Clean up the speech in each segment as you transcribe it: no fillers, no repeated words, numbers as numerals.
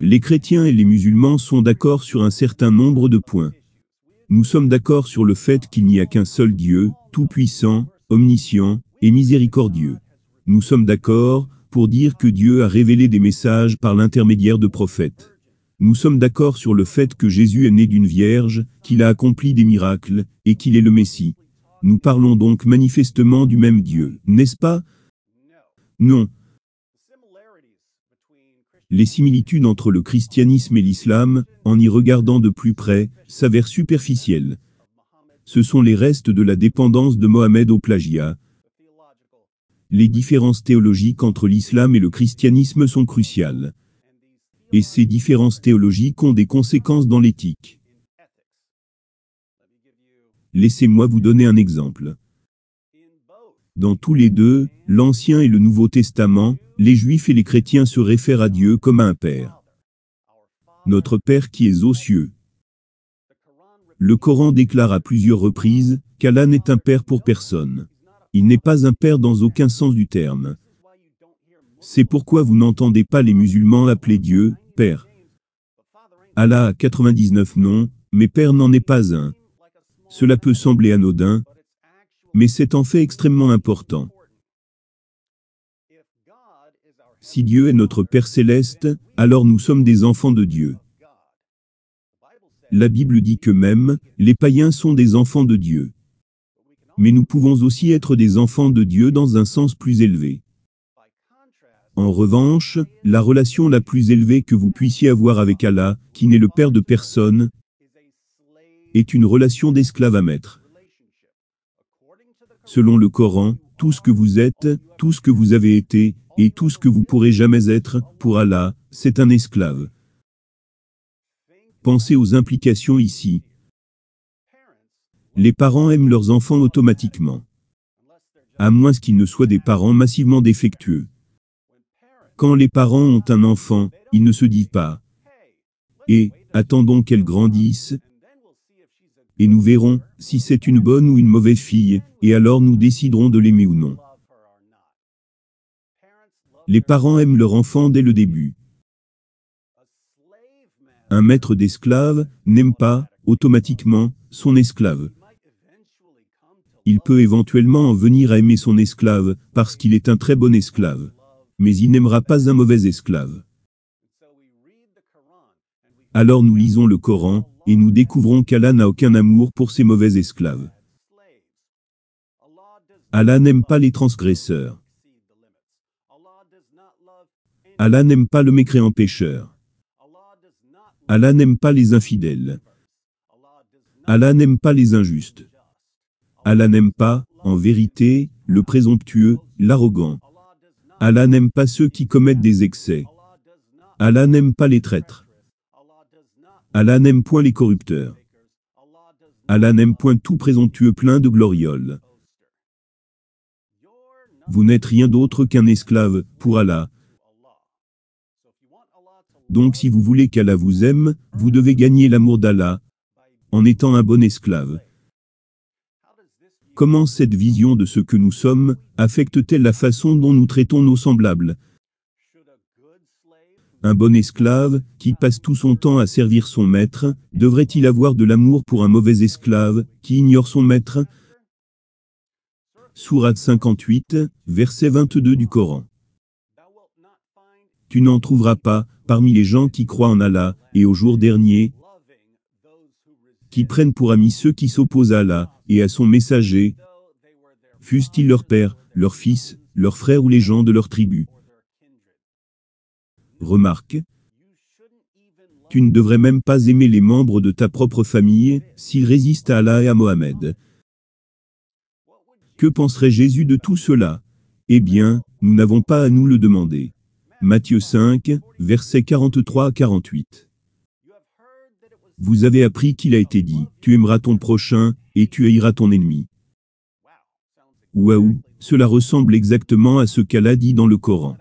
Les chrétiens et les musulmans sont d'accord sur un certain nombre de points. Nous sommes d'accord sur le fait qu'il n'y a qu'un seul Dieu, tout-puissant, omniscient et miséricordieux. Nous sommes d'accord pour dire que Dieu a révélé des messages par l'intermédiaire de prophètes. Nous sommes d'accord sur le fait que Jésus est né d'une vierge, qu'il a accompli des miracles, et qu'il est le Messie. Nous parlons donc manifestement du même Dieu, n'est-ce pas? Non. Les similitudes entre le christianisme et l'islam, en y regardant de plus près, s'avèrent superficielles. Ce sont les restes de la dépendance de Mohammed au plagiat. Les différences théologiques entre l'islam et le christianisme sont cruciales. Et ces différences théologiques ont des conséquences dans l'éthique. Laissez-moi vous donner un exemple. Dans tous les deux, l'Ancien et le Nouveau Testament, les Juifs et les chrétiens se réfèrent à Dieu comme à un Père. Notre Père qui est aux cieux. Le Coran déclare à plusieurs reprises qu'Allah n'est un Père pour personne. Il n'est pas un Père dans aucun sens du terme. C'est pourquoi vous n'entendez pas les musulmans appeler Dieu « Père ». Allah a 99 noms, mais Père n'en est pas un. Cela peut sembler anodin, mais c'est en fait extrêmement important. Si Dieu est notre Père céleste, alors nous sommes des enfants de Dieu. La Bible dit que même, les païens sont des enfants de Dieu. Mais nous pouvons aussi être des enfants de Dieu dans un sens plus élevé. En revanche, la relation la plus élevée que vous puissiez avoir avec Allah, qui n'est le Père de personne, est une relation d'esclave à maître. Selon le Coran, tout ce que vous êtes, tout ce que vous avez été, et tout ce que vous pourrez jamais être, pour Allah, c'est un esclave. Pensez aux implications ici. Les parents aiment leurs enfants automatiquement. À moins qu'ils ne soient des parents massivement défectueux. Quand les parents ont un enfant, ils ne se disent pas « Et, attendons qu'elle grandisse, et nous verrons si c'est une bonne ou une mauvaise fille, et alors nous déciderons de l'aimer ou non. » Les parents aiment leur enfant dès le début. Un maître d'esclave n'aime pas, automatiquement, son esclave. Il peut éventuellement en venir à aimer son esclave, parce qu'il est un très bon esclave. Mais il n'aimera pas un mauvais esclave. Alors nous lisons le Coran, et nous découvrons qu'Allah n'a aucun amour pour ses mauvais esclaves. Allah n'aime pas les transgresseurs. Allah n'aime pas le mécréant pécheur. Allah n'aime pas les infidèles. Allah n'aime pas les injustes. Allah n'aime pas, en vérité, le présomptueux, l'arrogant. Allah n'aime pas ceux qui commettent des excès. Allah n'aime pas les traîtres. Allah n'aime point les corrupteurs. Allah n'aime point tout présomptueux plein de glorioles. Vous n'êtes rien d'autre qu'un esclave, pour Allah. Donc si vous voulez qu'Allah vous aime, vous devez gagner l'amour d'Allah, en étant un bon esclave. Comment cette vision de ce que nous sommes affecte-t-elle la façon dont nous traitons nos semblables? Un bon esclave, qui passe tout son temps à servir son maître, devrait-il avoir de l'amour pour un mauvais esclave, qui ignore son maître? Sourate 58, verset 22 du Coran. Tu n'en trouveras pas, parmi les gens qui croient en Allah, et au jour dernier, qui prennent pour amis ceux qui s'opposent à Allah, et à son messager, fussent-ils leur père, leur fils, leurs frères ou les gens de leur tribu. Remarque. Tu ne devrais même pas aimer les membres de ta propre famille, s'ils résistent à Allah et à Mohammed. Que penserait Jésus de tout cela? Eh bien, nous n'avons pas à nous le demander. Matthieu 5, versets 43 à 48. Vous avez appris qu'il a été dit, tu aimeras ton prochain, et tu haïras ton ennemi. Waouh, cela ressemble exactement à ce qu'Allah dit dans le Coran.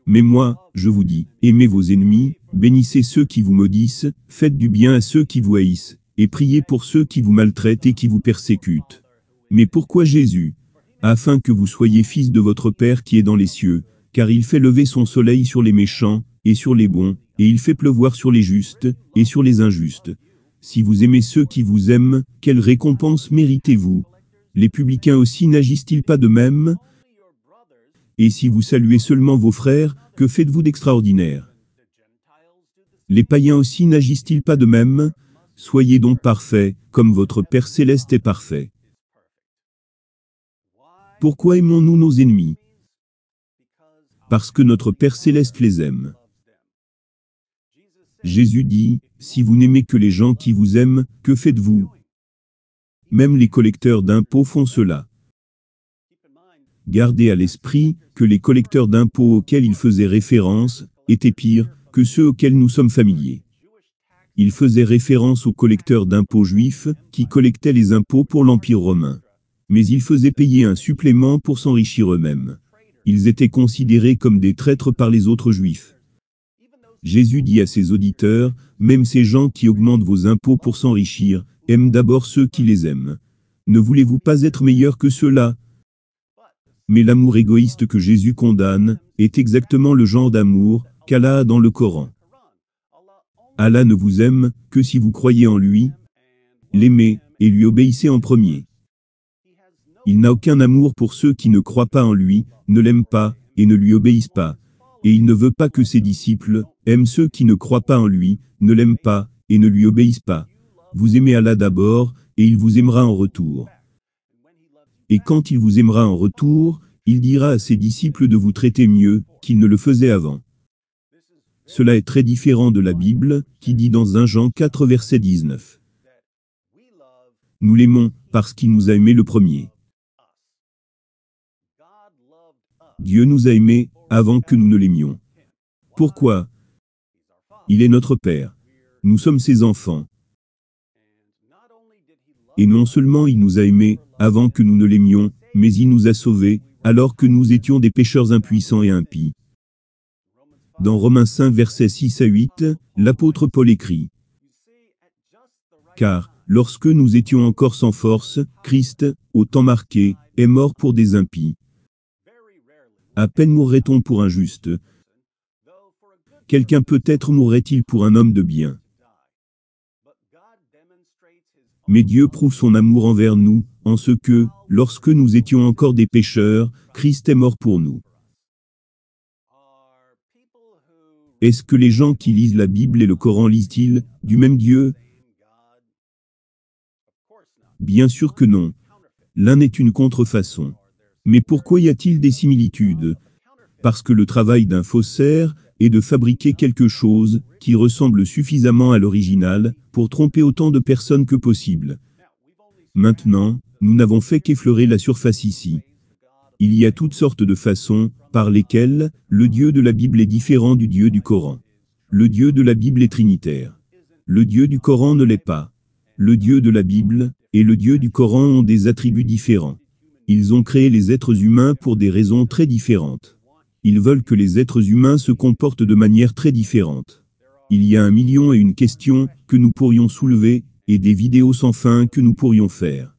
Mais moi, je vous dis, aimez vos ennemis, bénissez ceux qui vous maudissent, faites du bien à ceux qui vous haïssent, et priez pour ceux qui vous maltraitent et qui vous persécutent. Mais pourquoi Jésus? Afin que vous soyez fils de votre Père qui est dans les cieux, car il fait lever son soleil sur les méchants, et sur les bons, Et il fait pleuvoir sur les justes, et sur les injustes. Si vous aimez ceux qui vous aiment, quelle récompense méritez-vous? Les publicains aussi n'agissent-ils pas de même? Et si vous saluez seulement vos frères, que faites-vous d'extraordinaire? Les païens aussi n'agissent-ils pas de même? Soyez donc parfaits, comme votre Père céleste est parfait. Pourquoi aimons-nous nos ennemis? Parce que notre Père céleste les aime. Jésus dit, si vous n'aimez que les gens qui vous aiment, que faites-vous? Même les collecteurs d'impôts font cela. Gardez à l'esprit que les collecteurs d'impôts auxquels il faisait référence étaient pires que ceux auxquels nous sommes familiers. Il faisait référence aux collecteurs d'impôts juifs qui collectaient les impôts pour l'Empire romain. Mais ils faisaient payer un supplément pour s'enrichir eux-mêmes. Ils étaient considérés comme des traîtres par les autres juifs. Jésus dit à ses auditeurs, même ces gens qui augmentent vos impôts pour s'enrichir, aiment d'abord ceux qui les aiment. Ne voulez-vous pas être meilleurs que ceux-là? Mais l'amour égoïste que Jésus condamne est exactement le genre d'amour qu'Allah a dans le Coran. Allah ne vous aime que si vous croyez en lui, l'aimez et lui obéissez en premier. Il n'a aucun amour pour ceux qui ne croient pas en lui, ne l'aiment pas et ne lui obéissent pas. Et il ne veut pas que ses disciples aiment ceux qui ne croient pas en lui, ne l'aiment pas et ne lui obéissent pas. Vous aimez Allah d'abord et il vous aimera en retour. Et quand il vous aimera en retour, il dira à ses disciples de vous traiter mieux qu'il ne le faisait avant. Cela est très différent de la Bible, qui dit dans 1 Jean 4 verset 19. Nous l'aimons parce qu'il nous a aimés le premier. Dieu nous a aimés avant que nous ne l'aimions. Pourquoi? Il est notre Père. Nous sommes ses enfants. Et non seulement il nous a aimés avant que nous ne l'aimions, mais il nous a sauvés alors que nous étions des pécheurs impuissants et impies. Dans Romains 5 versets 6 à 8, l'apôtre Paul écrit: Car, lorsque nous étions encore sans force, Christ, au temps marqué, est mort pour des impies. À peine mourrait-on pour un juste. Quelqu'un peut-être mourrait-il pour un homme de bien. Mais Dieu prouve son amour envers nous, en ce que, lorsque nous étions encore des pécheurs, Christ est mort pour nous. Est-ce que les gens qui lisent la Bible et le Coran lisent-ils du même Dieu? Bien sûr que non. L'un est une contrefaçon. Mais pourquoi y a-t-il des similitudes? Parce que le travail d'un faussaire est de fabriquer quelque chose qui ressemble suffisamment à l'original pour tromper autant de personnes que possible. Maintenant, nous n'avons fait qu'effleurer la surface ici. Il y a toutes sortes de façons par lesquelles le Dieu de la Bible est différent du Dieu du Coran. Le Dieu de la Bible est trinitaire. Le Dieu du Coran ne l'est pas. Le Dieu de la Bible et le Dieu du Coran ont des attributs différents. Ils ont créé les êtres humains pour des raisons très différentes. Ils veulent que les êtres humains se comportent de manière très différente. Il y a 1 million et une questions que nous pourrions soulever, et des vidéos sans fin que nous pourrions faire.